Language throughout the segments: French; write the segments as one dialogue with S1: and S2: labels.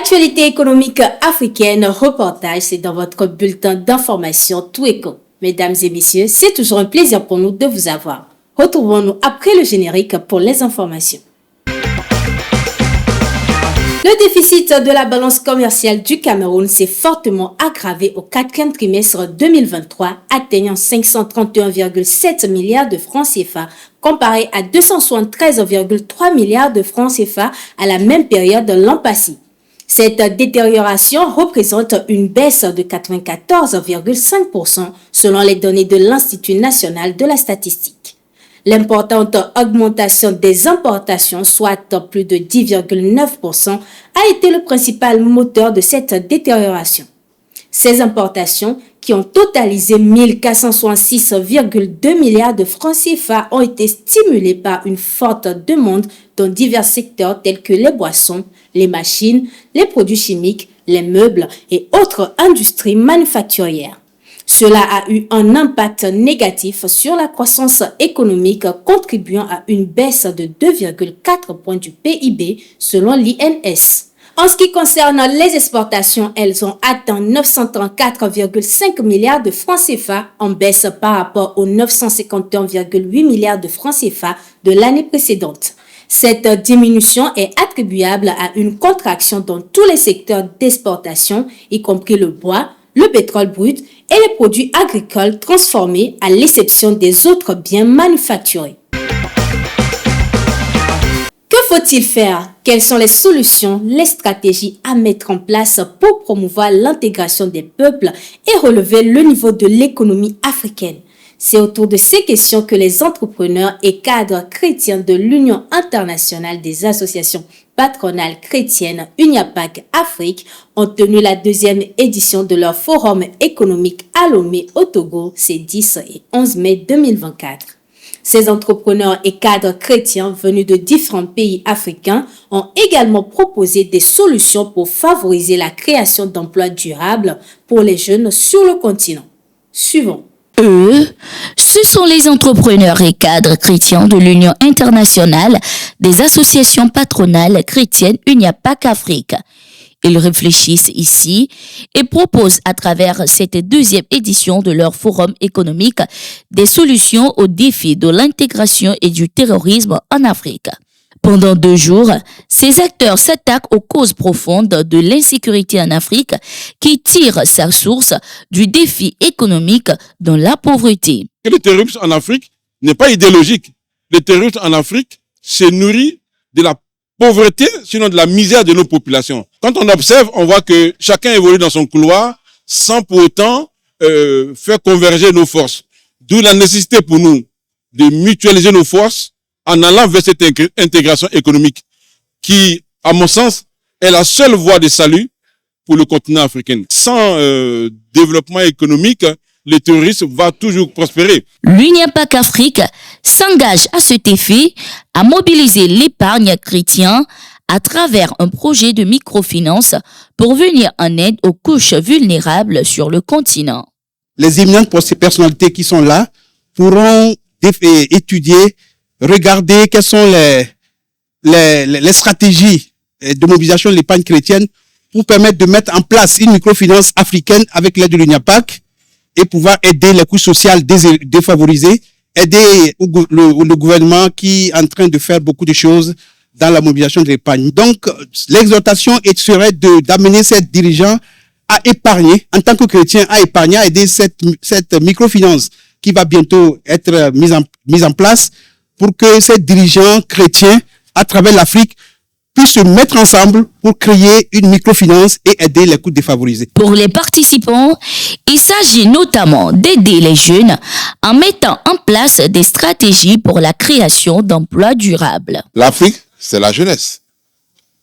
S1: Actualité économique africaine, reportage, c'est dans votre bulletin d'information Tout Éco. Mesdames et messieurs, c'est toujours un plaisir pour nous de vous avoir. Retrouvons-nous après le générique pour les informations. Le déficit de la balance commerciale du Cameroun s'est fortement aggravé au quatrième trimestre 2023, atteignant 531,7 milliards de francs CFA, comparé à 273,3 milliards de francs CFA à la même période de l'an passé. Cette détérioration représente une baisse de 94,5% selon les données de l'Institut national de la statistique. L'importante augmentation des importations, soit plus de 10,9%, a été le principal moteur de cette détérioration. Ces importations, qui ont totalisé 1466,2 milliards de francs CFA, ont été stimulées par une forte demande dans divers secteurs tels que les boissons, les machines, les produits chimiques, les meubles et autres industries manufacturières. Cela a eu un impact négatif sur la croissance économique, contribuant à une baisse de 2,4 points du PIB selon l'INS. En ce qui concerne les exportations, elles ont atteint 934,5 milliards de francs CFA, en baisse par rapport aux 951,8 milliards de francs CFA de l'année précédente. Cette diminution est attribuable à une contraction dans tous les secteurs d'exportation, y compris le bois, le pétrole brut et les produits agricoles transformés, à l'exception des autres biens manufacturés. Que faut-il faire? Quelles sont les solutions, les stratégies à mettre en place pour promouvoir l'intégration des peuples et relever le niveau de l'économie africaine? C'est autour de ces questions que les entrepreneurs et cadres chrétiens de l'Union internationale des associations patronales chrétiennes UNIAPAC Afrique ont tenu la deuxième édition de leur forum économique à Lomé au Togo ces 10 et 11 mai 2024. Ces entrepreneurs et cadres chrétiens venus de différents pays africains ont également proposé des solutions pour favoriser la création d'emplois durables pour les jeunes sur le continent. Suivons.
S2: Eux, ce sont les entrepreneurs et cadres chrétiens de l'Union internationale des associations patronales chrétiennes UNIAPAC Afrique. Ils réfléchissent ici et proposent à travers cette deuxième édition de leur forum économique des solutions aux défis de l'intégration et du terrorisme en Afrique. Pendant 2 jours, ces acteurs s'attaquent aux causes profondes de l'insécurité en Afrique qui tire sa source du défi économique dans la pauvreté.
S3: Le terrorisme en Afrique n'est pas idéologique. Le terrorisme en Afrique se nourrit de la pauvreté, sinon de la misère de nos populations. Quand on observe, on voit que chacun évolue dans son couloir sans pour autant faire converger nos forces. D'où la nécessité pour nous de mutualiser nos forces en allant vers cette intégration économique qui, à mon sens, est la seule voie de salut pour le continent africain. Sans développement économique, le terrorisme va toujours prospérer.
S2: L'UNIAPAC Afrique s'engage à cet effet à mobiliser l'épargne chrétienne à travers un projet de microfinance pour venir en aide aux couches vulnérables sur le continent.
S4: Les éminentes personnalités qui sont là pourront étudier, regarder quelles sont les stratégies de mobilisation de l'épargne chrétienne pour permettre de mettre en place une microfinance africaine avec l'aide de l'UNIAPAC et pouvoir aider les couches sociales défavorisées, aider le gouvernement qui est en train de faire beaucoup de choses dans la mobilisation de l'épargne. Donc, l'exhortation serait d'amener ces dirigeants à épargner, en tant que chrétiens, à épargner, à aider cette microfinance qui va bientôt être mise en place pour que ces dirigeants chrétiens, à travers l'Afrique, puissent se mettre ensemble pour créer une microfinance et aider les couches défavorisées.
S2: Pour les participants, il s'agit notamment d'aider les jeunes en mettant en place des stratégies pour la création d'emplois durables.
S5: L'Afrique, c'est la jeunesse.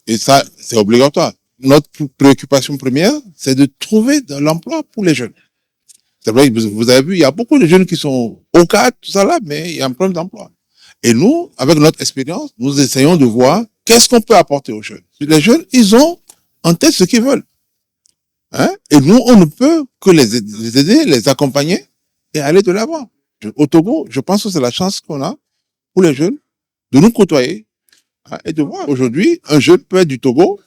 S5: Et ça, c'est obligatoire. Notre préoccupation première, c'est de trouver de l'emploi pour les jeunes. C'est vrai que vous avez vu, il y a beaucoup de jeunes qui sont au cadre, tout ça là, mais il y a un problème d'emploi. Et nous, avec notre expérience, nous essayons de voir qu'est-ce qu'on peut apporter aux jeunes. Les jeunes, ils ont en tête ce qu'ils veulent. Hein? Et nous, on ne peut que les aider, les accompagner et aller de l'avant. Au Togo, je pense que c'est la chance qu'on a pour les jeunes de nous côtoyer, hein, et de voir. Aujourd'hui, un jeune peut être du Togo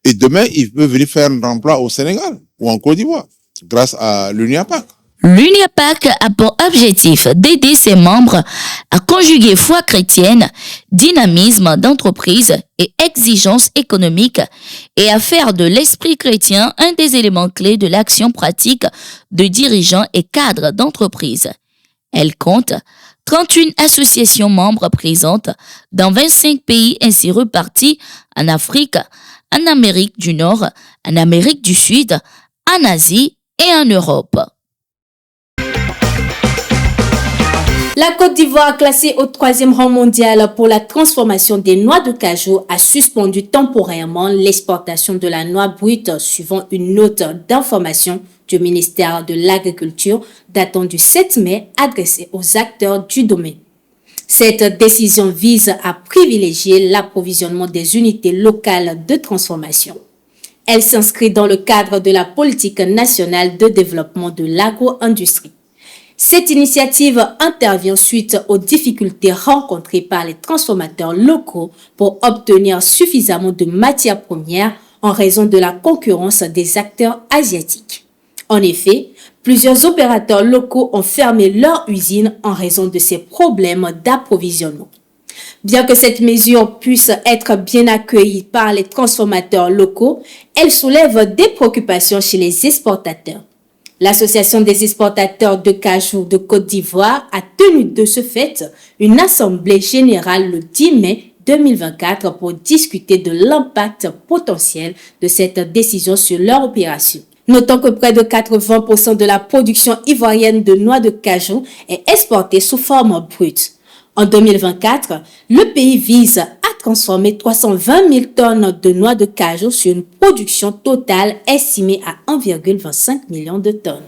S5: Et demain, il peut venir faire un emploi au Sénégal ou en Côte d'Ivoire grâce à l'UNIAPAC.
S2: L'UNIAPAC a pour objectif d'aider ses membres à conjuguer foi chrétienne, dynamisme d'entreprise et exigence économique et à faire de l'esprit chrétien un des éléments clés de l'action pratique de dirigeants et cadres d'entreprise. Elle compte 31 associations membres présentes dans 25 pays ainsi repartis en Afrique, en Amérique du Nord, en Amérique du Sud, en Asie et en Europe.
S1: La Côte d'Ivoire, classée au 3e rang mondial pour la transformation des noix de cajou, a suspendu temporairement l'exportation de la noix brute suivant une note d'information du ministère de l'Agriculture datant du 7 mai adressée aux acteurs du domaine. Cette décision vise à privilégier l'approvisionnement des unités locales de transformation. Elle s'inscrit dans le cadre de la politique nationale de développement de l'agro-industrie. Cette initiative intervient suite aux difficultés rencontrées par les transformateurs locaux pour obtenir suffisamment de matières premières en raison de la concurrence des acteurs asiatiques. En effet, plusieurs opérateurs locaux ont fermé leurs usines en raison de ces problèmes d'approvisionnement. Bien que cette mesure puisse être bien accueillie par les transformateurs locaux, elle soulève des préoccupations chez les exportateurs. L'Association des exportateurs de cajou de Côte d'Ivoire a tenu de ce fait une assemblée générale le 10 mai 2024 pour discuter de l'impact potentiel de cette décision sur leur opération. Notons que près de 80% de la production ivoirienne de noix de cajou est exportée sous forme brute. En 2024, le pays vise à transformer 320 000 tonnes de noix de cajou sur une production totale estimée à 1,25 million de tonnes.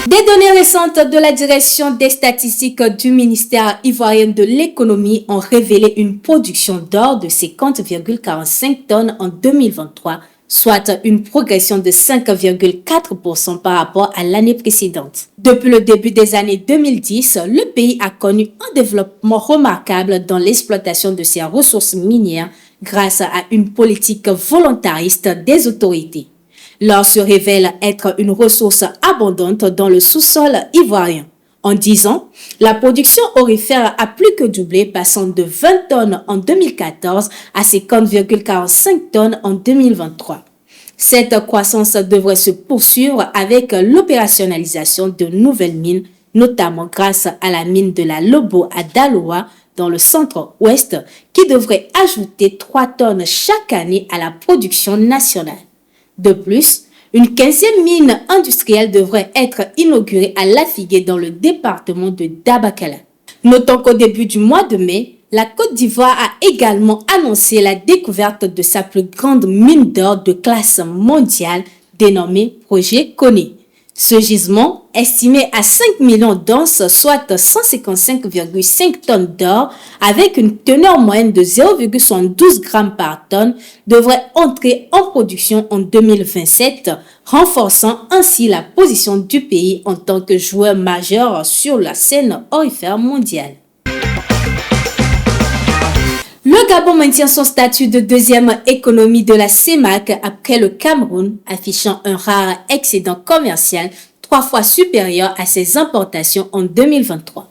S1: Des données récentes de la direction des statistiques du ministère ivoirien de l'économie ont révélé une production d'or de 50,45 tonnes en 2023, soit une progression de 5,4% par rapport à l'année précédente. Depuis le début des années 2010, le pays a connu un développement remarquable dans l'exploitation de ses ressources minières grâce à une politique volontariste des autorités. L'or se révèle être une ressource abondante dans le sous-sol ivoirien. En 10 ans, la production aurifère a plus que doublé, passant de 20 tonnes en 2014 à 50,45 tonnes en 2023. Cette croissance devrait se poursuivre avec l'opérationnalisation de nouvelles mines, notamment grâce à la mine de la Lobo à Daloa dans le centre-ouest, qui devrait ajouter 3 tonnes chaque année à la production nationale. De plus, une 15e mine industrielle devrait être inaugurée à Lafigué dans le département de Dabakala. Notons qu'au début du mois de mai, la Côte d'Ivoire a également annoncé la découverte de sa plus grande mine d'or de classe mondiale dénommée Projet Koné. Ce gisement, estimé à 5 millions d'onces, soit 155,5 tonnes d'or, avec une teneur moyenne de 0,72 grammes par tonne, devrait entrer en production en 2027, renforçant ainsi la position du pays en tant que joueur majeur sur la scène aurifère mondiale. Le Gabon maintient son statut de deuxième économie de la CEMAC après le Cameroun, affichant un rare excédent commercial 3 fois supérieur à ses importations en 2023.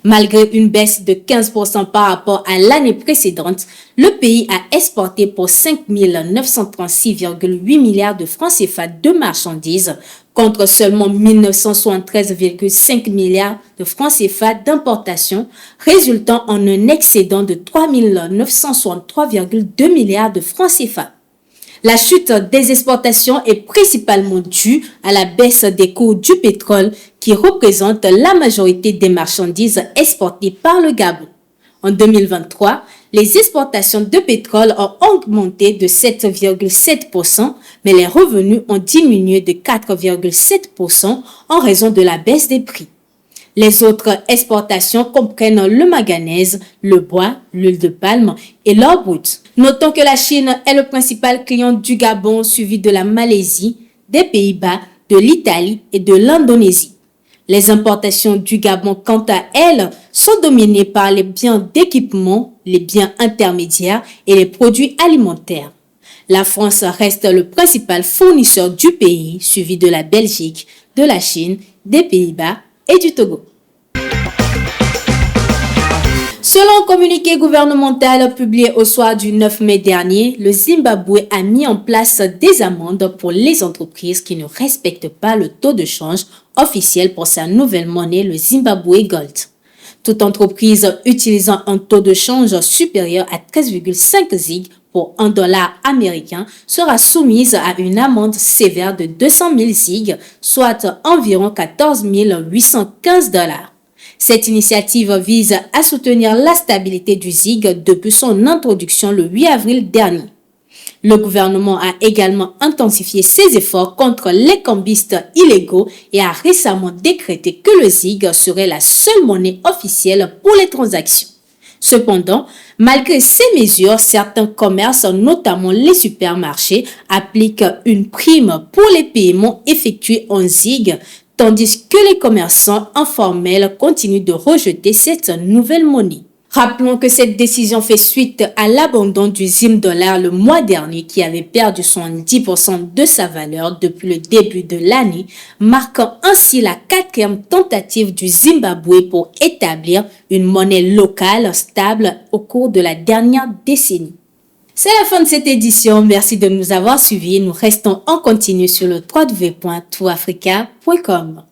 S1: Malgré une baisse de 15% par rapport à l'année précédente, le pays a exporté pour 5 936,8 milliards de francs CFA de marchandises, contre seulement 1973,5 milliards de francs CFA d'importation, résultant en un excédent de 3 963,2 milliards de francs CFA. La chute des exportations est principalement due à la baisse des cours du pétrole qui représente la majorité des marchandises exportées par le Gabon. En 2023, les exportations de pétrole ont augmenté de 7,7%, mais les revenus ont diminué de 4,7% en raison de la baisse des prix. Les autres exportations comprennent le manganèse, le bois, l'huile de palme et l'or brut. Notons que la Chine est le principal client du Gabon, suivi de la Malaisie, des Pays-Bas, de l'Italie et de l'Indonésie. Les importations du Gabon, quant à elles, sont dominées par les biens d'équipement, les biens intermédiaires et les produits alimentaires. La France reste le principal fournisseur du pays, suivi de la Belgique, de la Chine, des Pays-Bas et du Togo. Selon un communiqué gouvernemental publié au soir du 9 mai dernier, le Zimbabwe a mis en place des amendes pour les entreprises qui ne respectent pas le taux de change officiel pour sa nouvelle monnaie, le Zimbabwe Gold. Toute entreprise utilisant un taux de change supérieur à 13,5 ZiG pour $1 américain sera soumise à une amende sévère de 200 000 ZiG, soit environ 14 815 $. Cette initiative vise à soutenir la stabilité du ZiG depuis son introduction le 8 avril dernier. Le gouvernement a également intensifié ses efforts contre les cambistes illégaux et a récemment décrété que le ZiG serait la seule monnaie officielle pour les transactions. Cependant, malgré ces mesures, certains commerces, notamment les supermarchés, appliquent une prime pour les paiements effectués en ZiG, tandis que les commerçants informels continuent de rejeter cette nouvelle monnaie. Rappelons que cette décision fait suite à l'abandon du ZiM-dollar le mois dernier qui avait perdu 70% de sa valeur depuis le début de l'année, marquant ainsi la 4e tentative du Zimbabwe pour établir une monnaie locale stable au cours de la dernière décennie. C'est la fin de cette édition. Merci de nous avoir suivis. Nous restons en continu sur le www.tourafrica.com.